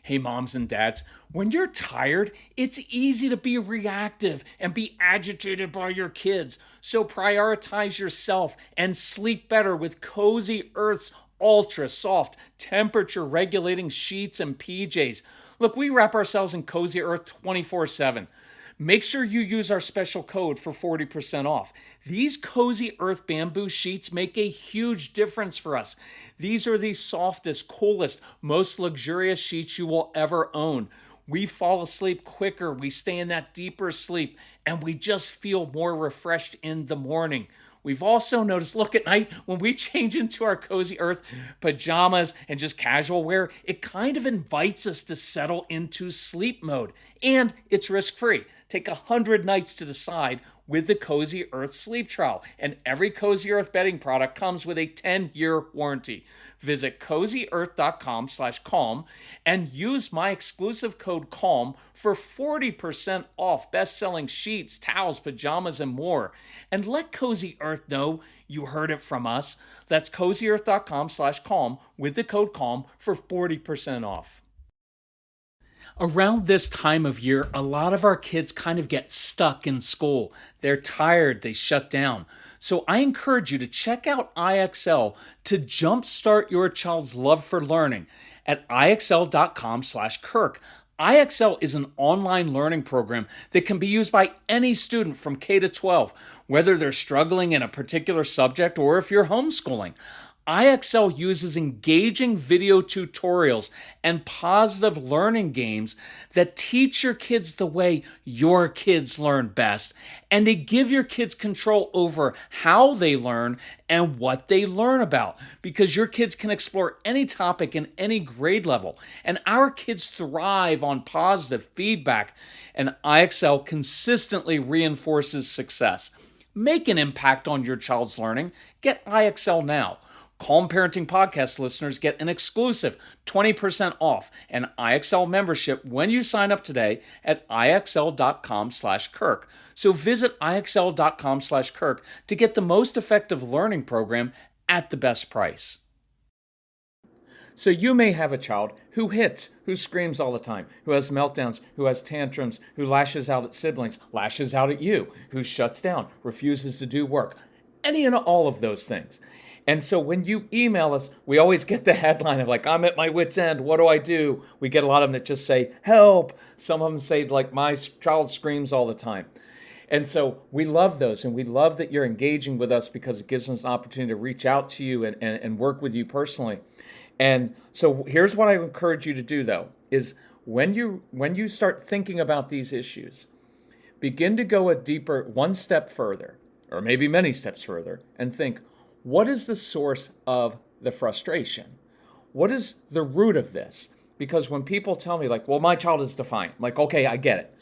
Hey, moms and dads, when you're tired, it's easy to be reactive and be agitated by your kids. So prioritize yourself and sleep better with Cozy Earth's ultra soft, temperature regulating sheets and PJs. Look, we wrap ourselves in Cozy Earth 24/7. Make sure you use our special code for 40% off. These Cozy Earth bamboo sheets make a huge difference for us. These are the softest, coolest, most luxurious sheets you will ever own. We fall asleep quicker, we stay in that deeper sleep, and we just feel more refreshed in the morning. We've also noticed, look, at night when we change into our Cozy Earth pajamas and just casual wear, it kind of invites us to settle into sleep mode. And it's risk free. Take 100 nights to decide with the Cozy Earth sleep trial. And every Cozy Earth bedding product comes with a 10-year warranty. Visit cozyearth.com/calm and use my exclusive code CALM for 40% off best-selling sheets, towels, pajamas, and more. And let Cozy Earth know you heard it from us. That's cozyearth.com/calm with the code CALM for 40% off. Around this time of year, a lot of our kids kind of get stuck in school. They're tired, they shut down. So I encourage you to check out IXL to jumpstart your child's love for learning at ixl.com/Kirk. IXL is an online learning program that can be used by any student from K to 12, whether they're struggling in a particular subject or if you're homeschooling. IXL uses engaging video tutorials and positive learning games that teach your kids the way your kids learn best, and they give your kids control over how they learn and what they learn about, because your kids can explore any topic in any grade level, and our kids thrive on positive feedback, and IXL consistently reinforces success. Make an impact on your child's learning. Get IXL now. Calm Parenting Podcast listeners get an exclusive 20% off an IXL membership when you sign up today at ixl.com/Kirk. So visit ixl.com/Kirk to get the most effective learning program at the best price. So you may have a child who hits, who screams all the time, who has meltdowns, who has tantrums, who lashes out at siblings, lashes out at you, who shuts down, refuses to do work, any and all of those things. And so when you email us, we always get the headline of like, I'm at my wit's end, what do I do? We get a lot of them that just say, help. Some of them say like, my child screams all the time. And so we love those, and we love that you're engaging with us because it gives us an opportunity to reach out to you and work with you personally. And so here's what I encourage you to do though, is when you start thinking about these issues, begin to go a deeper, one step further, or maybe many steps further, and think, what is the source of the frustration? What is the root of this? Because when people tell me like, well, my child is defiant, I'm like, okay, I get it.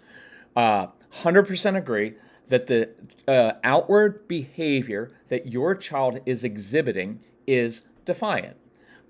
100% agree that the outward behavior that your child is exhibiting is defiant.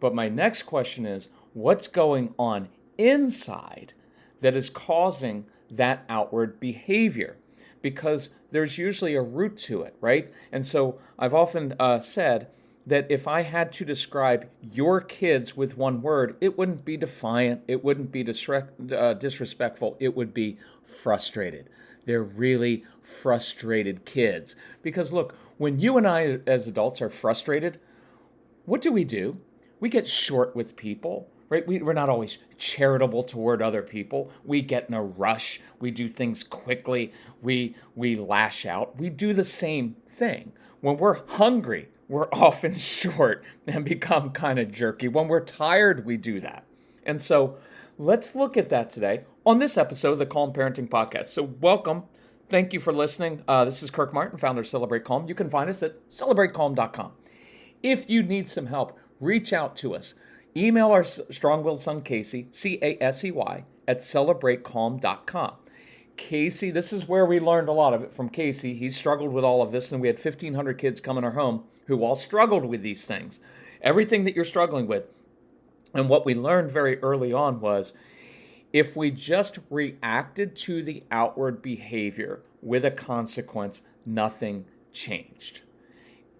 But my next question is, what's going on inside that is causing that outward behavior? Because there's usually a root to it, right? And so I've often said that if I had to describe your kids with one word, it wouldn't be defiant, it wouldn't be disrespectful, it would be frustrated. They're really frustrated kids. Because look, when you and I as adults are frustrated, what do? We get short with people. Right? We're not always charitable toward other people. We get in a rush. We do things quickly. We lash out. We do the same thing. When we're hungry, we're often short and become kind of jerky. When we're tired, we do that. And so let's look at that today on this episode of the Calm Parenting Podcast. So welcome. Thank you for listening. This is Kirk Martin, founder of Celebrate Calm. You can find us at celebratecalm.com. If you need some help, reach out to us. Email our strong-willed son, Casey, Casey, at celebratecalm.com. Casey, this is where we learned a lot of it from Casey. He struggled with all of this, and we had 1,500 kids come in our home who all struggled with these things. Everything that you're struggling with. And what we learned very early on was if we just reacted to the outward behavior with a consequence, nothing changed.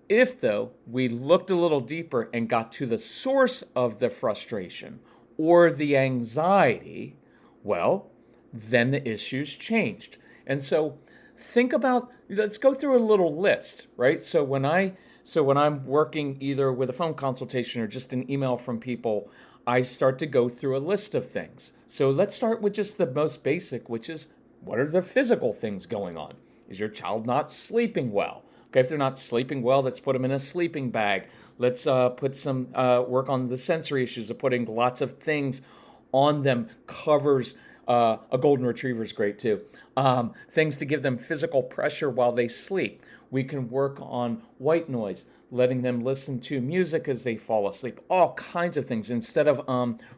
If, though, we looked a little deeper and got to the source of the frustration, or the anxiety, well, then the issue's changed. And so think about, let's go through a little list, right? So when I'm working either with a phone consultation or just an email from people, I start to go through a list of things. So let's start with just the most basic, which is, what are the physical things going on? Is your child not sleeping well? Okay, if they're not sleeping well, let's put them in a sleeping bag. Let's put some work on the sensory issues of putting lots of things on them. Covers, a golden retriever is great too. Things to give them physical pressure while they sleep. We can work on white noise, letting them listen to music as they fall asleep. All kinds of things. Instead of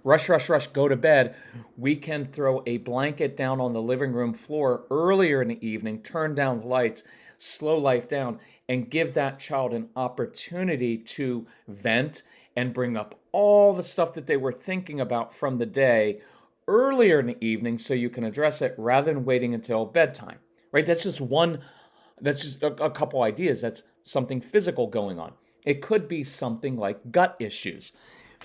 rush, rush, rush, go to bed, we can throw a blanket down on the living room floor earlier in the evening, turn down the lights, slow life down, and give that child an opportunity to vent and bring up all the stuff that they were thinking about from the day earlier in the evening so you can address it rather than waiting until bedtime, right? That's just a couple ideas. That's something physical going on. It could be something like gut issues.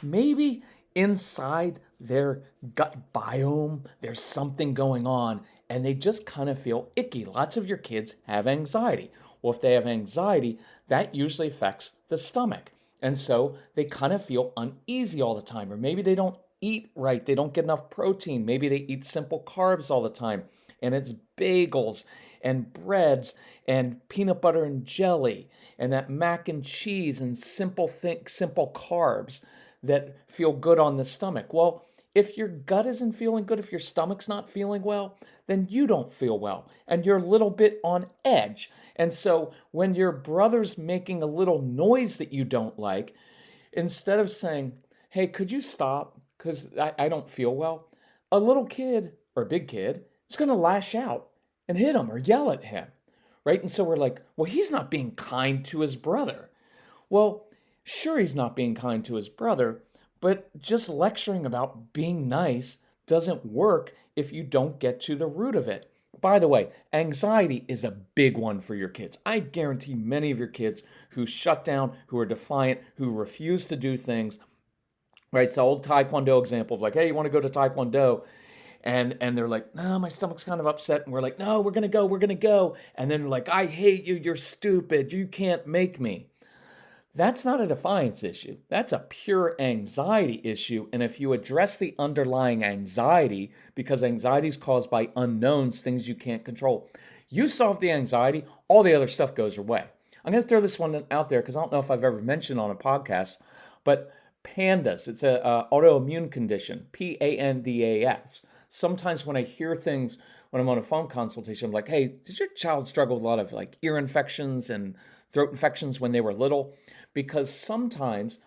Maybe inside their gut biome, there's something going on and they just kind of feel icky. Lots of your kids have anxiety. Well, if they have anxiety, that usually affects the stomach. And so they kind of feel uneasy all the time, or maybe they don't eat right. They don't get enough protein. Maybe they eat simple carbs all the time, and it's bagels and breads and peanut butter and jelly and that mac and cheese and simple carbs that feel good on the stomach. Well, if your gut isn't feeling good, if your stomach's not feeling well, then you don't feel well and you're a little bit on edge. And so when your brother's making a little noise that you don't like, instead of saying, hey, could you stop? Because I don't feel well, a little kid or a big kid is going to lash out and hit him or yell at him, right? And so we're like, well, he's not being kind to his brother. Well, sure, he's not being kind to his brother, but just lecturing about being nice doesn't work if you don't get to the root of it. By the way, anxiety is a big one for your kids. I guarantee many of your kids who shut down, who are defiant, who refuse to do things, right? It's the old Taekwondo example of like, hey, you want to go to Taekwondo? And they're like, no, my stomach's kind of upset. And we're like, no, we're going to go. And then they're like, I hate you. You're stupid. You can't make me. That's not a defiance issue. That's a pure anxiety issue. And if you address the underlying anxiety, because anxiety is caused by unknowns, things you can't control, you solve the anxiety, all the other stuff goes away. I'm going to throw this one out there because I don't know if I've ever mentioned on a podcast, but PANDAS, it's an autoimmune condition, PANDAS. Sometimes when I hear things, when I'm on a phone consultation, I'm like, hey, did your child struggle with a lot of like ear infections and throat infections when they were little? Because sometimes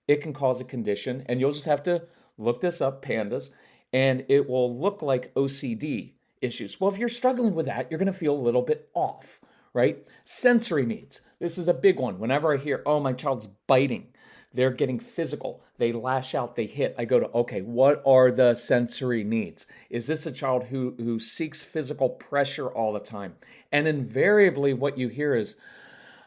it can cause a condition, and you'll just have to look this up, PANDAS, and it will look like OCD issues. Well, if you're struggling with that, you're going to feel a little bit off, right? Sensory needs. This is a big one. Whenever I hear, oh, my child's biting, they're getting physical, they lash out, they hit, I go to, okay, what are the sensory needs? Is this a child who seeks physical pressure all the time? And invariably what you hear is,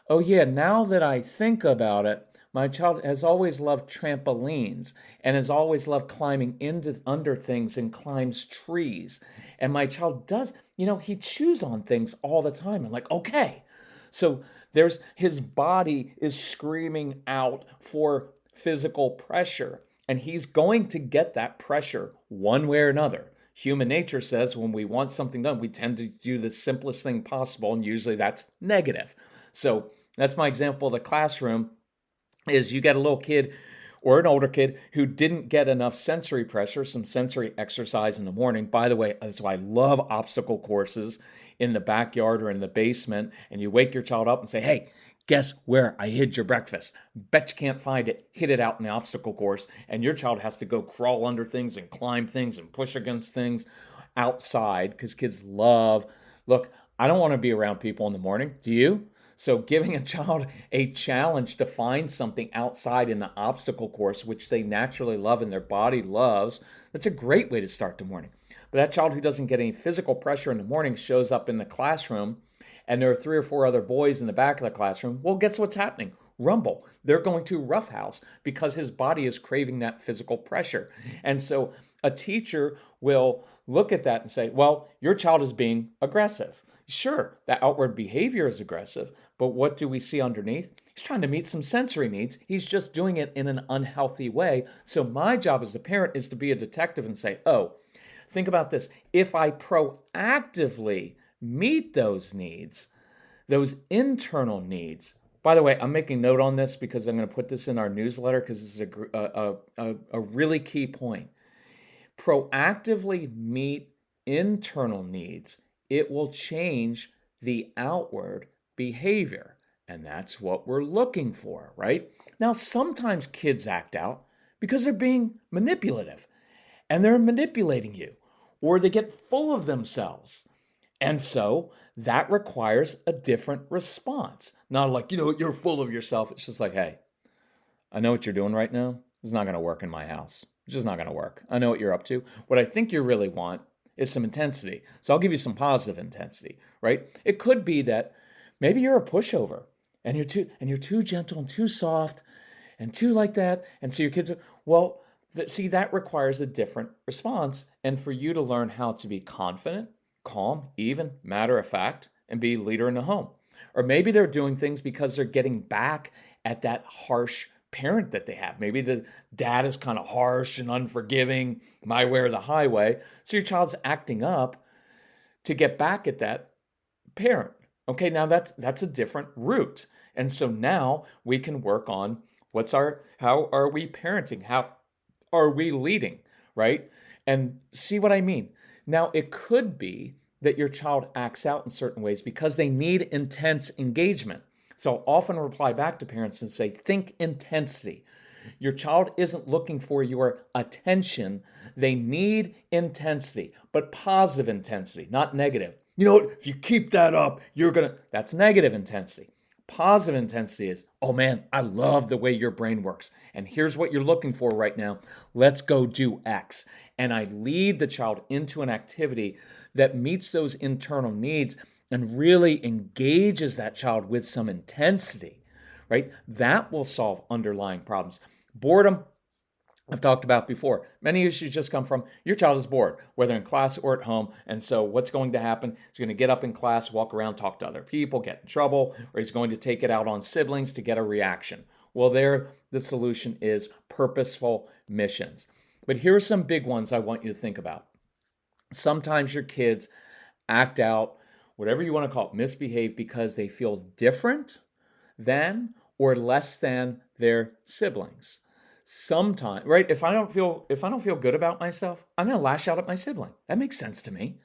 oh yeah, now that I think about it, my child has always loved trampolines and has always loved climbing under things and climbs trees. And my child does, he chews on things all the time. I'm like, okay. So his body is screaming out for physical pressure, and he's going to get that pressure one way or another. Human nature says when we want something done, we tend to do the simplest thing possible, and usually that's negative. So that's my example of the classroom, is you get a little kid or an older kid who didn't get enough sensory pressure, some sensory exercise in the morning. By the way, that's why I love obstacle courses in the backyard or in the basement. And you wake your child up and say, hey, guess where I hid your breakfast? Bet you can't find it. Hid it out in the obstacle course. And your child has to go crawl under things and climb things and push against things outside, because kids look, I don't want to be around people in the morning. Do you? So giving a child a challenge to find something outside in the obstacle course, which they naturally love and their body loves, that's a great way to start the morning. But that child who doesn't get any physical pressure in the morning shows up in the classroom, and there are 3 or 4 other boys in the back of the classroom. Well, guess what's happening? rumble. They're going to roughhouse because his body is craving that physical pressure. And so a teacher will look at that and say, well, your child is being aggressive. Sure, that outward behavior is aggressive, but what do we see underneath? He's trying to meet some sensory needs. He's just doing it in an unhealthy way. So my job as a parent is to be a detective and say, oh, think about this. If I proactively meet those needs, those internal needs. By the way, I'm making note on this because I'm going to put this in our newsletter because this is a really key point. Proactively meet internal needs. It will change the outward behavior. And that's what we're looking for, right? Now, sometimes kids act out because they're being manipulative and they're manipulating you, or they get full of themselves. And so that requires a different response. Not like, you're full of yourself. It's just like, hey, I know what you're doing right now. It's not going to work in my house. It's just not going to work. I know what you're up to. What I think you really want is some intensity. So I'll give you some positive intensity, right? It could be that maybe you're a pushover and you're too gentle and too soft and too like that. And so your kids are, well, see, that requires a different response. And for you to learn how to be confident, calm, even, matter of fact, and be leader in the home. Or maybe they're doing things because they're getting back at that harsh parent that they have. Maybe the dad is kind of harsh and unforgiving, my way or the highway. So your child's acting up to get back at that parent. Okay, now that's a different route. And so now we can work on how are we parenting? How are we leading, right? And see what I mean. Now, it could be that your child acts out in certain ways because they need intense engagement. So I'll often reply back to parents and say, think intensity. Your child isn't looking for your attention. They need intensity, but positive intensity, not negative. You know what? If you keep that up, that's negative intensity. Positive intensity is, oh man, I love the way your brain works. And here's what you're looking for right now. Let's go do X. And I lead the child into an activity that meets those internal needs and really engages that child with some intensity, right? That will solve underlying problems. Boredom, I've talked about before. Many issues just come from your child is bored, whether in class or at home. And so what's going to happen? He's going to get up in class, walk around, talk to other people, get in trouble, or he's going to take it out on siblings to get a reaction. Well, the solution is purposeful missions. But here are some big ones I want you to think about. Sometimes your kids act out, whatever you want to call it, misbehave because they feel different than or less than their siblings. Sometimes, right? If I don't feel good about myself, I'm going to lash out at my sibling. That makes sense to me.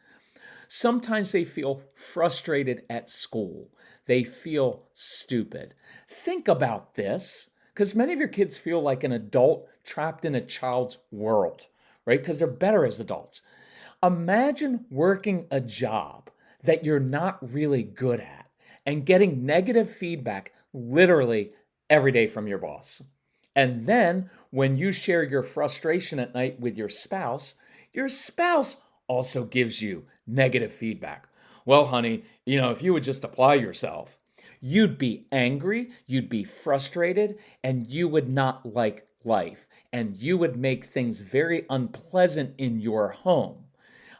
Sometimes they feel frustrated at school. They feel stupid. Think about this, because many of your kids feel like an adult trapped in a child's world, right? Because they're better as adults. Imagine working a job that you're not really good at and getting negative feedback literally every day from your boss. And then when you share your frustration at night with your spouse also gives you negative feedback. Well, honey, if you would just apply yourself, you'd be angry, you'd be frustrated, and you would not like life. And you would make things very unpleasant in your home,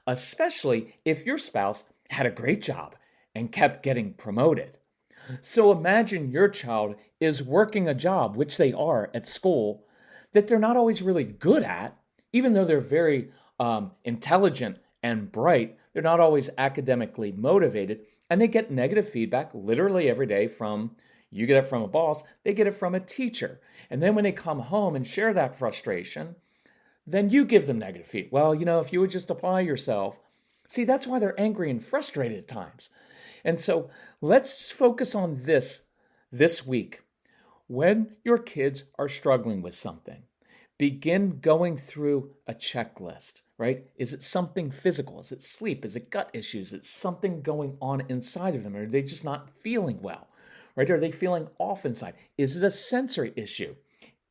especially if your spouse had a great job and kept getting promoted. So imagine your child is working a job, which they are at school, that they're not always really good at, even though they're very intelligent and bright. They're not always academically motivated, and they get negative feedback literally every day from, you get it from a boss, they get it from a teacher. And then when they come home and share that frustration, then you give them negative feedback. Well, if you would just apply yourself. See, that's why they're angry and frustrated at times. And so let's focus on this week. When your kids are struggling with something, begin going through a checklist, right? Is it something physical? Is it sleep? Is it gut issues? Is it something going on inside of them? Or are they just not feeling well, right? Are they feeling off inside? Is it a sensory issue?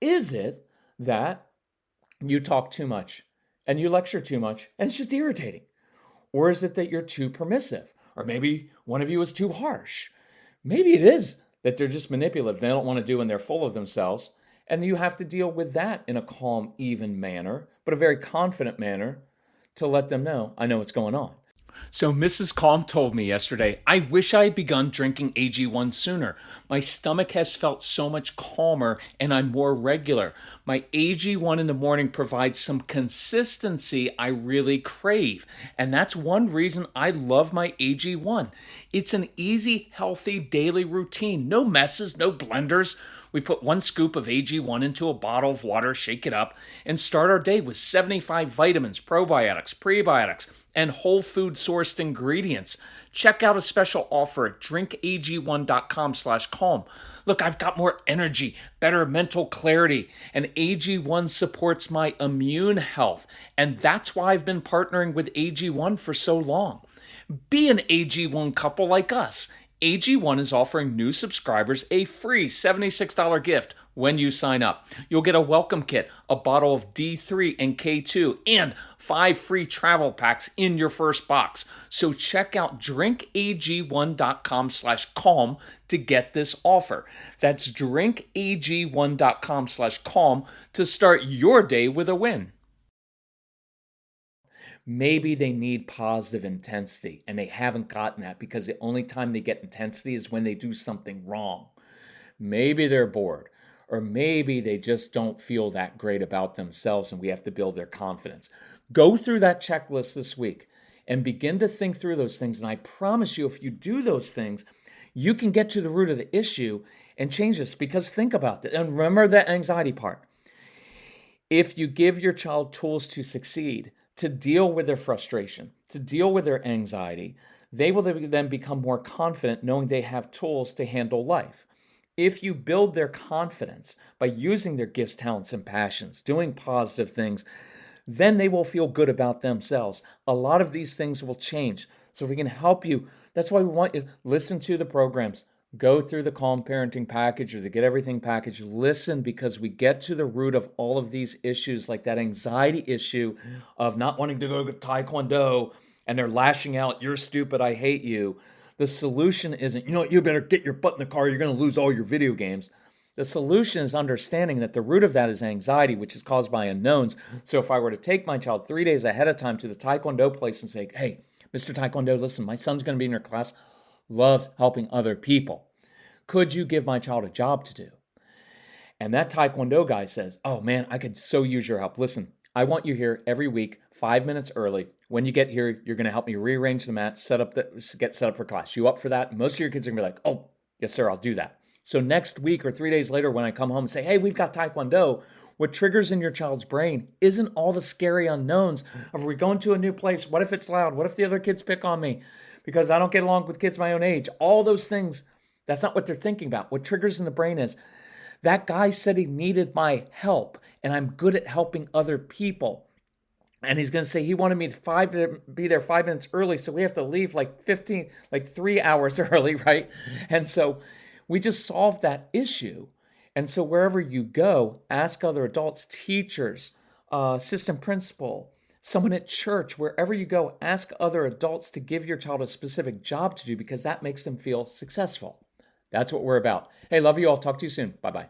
Is it that you talk too much and you lecture too much and it's just irritating? Or is it that you're too permissive? Or maybe one of you is too harsh. Maybe it is that they're just manipulative. They don't want to do and they're full of themselves. And you have to deal with that in a calm, even manner, but a very confident manner to let them know, I know what's going on. So Mrs. Calm told me yesterday, I wish I had begun drinking AG1 sooner. My stomach has felt so much calmer and I'm more regular. My AG1 in the morning provides some consistency I really crave. And that's one reason I love my AG1. It's an easy, healthy daily routine. No messes, no blenders. We put 1 scoop of AG1 into a bottle of water, shake it up, and start our day with 75 vitamins, probiotics, prebiotics, and whole food sourced ingredients. Check out a special offer at drinkag1.com/calm. Look, I've got more energy, better mental clarity, and AG1 supports my immune health. And that's why I've been partnering with AG1 for so long. Be an AG1 couple like us. AG1 is offering new subscribers a free $76 gift when you sign up. You'll get a welcome kit, a bottle of D3 and K2, and 5 free travel packs in your first box. So check out drinkag1.com/calm to get this offer. That's drinkag1.com/calm to start your day with a win. Maybe they need positive intensity and they haven't gotten that because the only time they get intensity is when they do something wrong. Maybe they're bored, or maybe they just don't feel that great about themselves and we have to build their confidence. Go through that checklist this week and begin to think through those things. And I promise you, if you do those things, you can get to the root of the issue and change this. Because think about it. And remember that anxiety part. If you give your child tools to succeed, to deal with their frustration, to deal with their anxiety, they will then become more confident knowing they have tools to handle life. If you build their confidence by using their gifts, talents, and passions, doing positive things, then they will feel good about themselves. A lot of these things will change. So if we can help you, that's why we want you to listen to the programs. Go through the Calm Parenting package or the Get Everything package. Listen, because we get to the root of all of these issues, like that anxiety issue of not wanting to go to Taekwondo and they're lashing out, you're stupid, I hate you. The solution isn't, you better get your butt in the car, you're going to lose all your video games. The solution is understanding that the root of that is anxiety, which is caused by unknowns. So if I were to take my child 3 days ahead of time to the Taekwondo place and say, hey, Mr. Taekwondo, listen, my son's going to be in your class, loves helping other people. Could you give my child a job to do? And that Taekwondo guy says, oh man, I could so use your help. Listen, I want you here every week, 5 minutes early. When you get here, you're going to help me rearrange the mat, get set up for class. You up for that? Most of your kids are going to be like, oh, yes, sir, I'll do that. So next week or 3 days later, when I come home and say, hey, we've got Taekwondo, what triggers in your child's brain isn't all the scary unknowns of we going to a new place. What if it's loud? What if the other kids pick on me because I don't get along with kids my own age? All those things, that's not what they're thinking about. What triggers in the brain is that guy said he needed my help and I'm good at helping other people. And he's going to say he wanted me to be there 5 minutes early, so we have to leave like 3 hours early, right? And so we just solved that issue. And so wherever you go, ask other adults, teachers, assistant principal, someone at church, wherever you go, ask other adults to give your child a specific job to do because that makes them feel successful. That's what we're about. Hey, love you all. Talk to you soon. Bye-bye.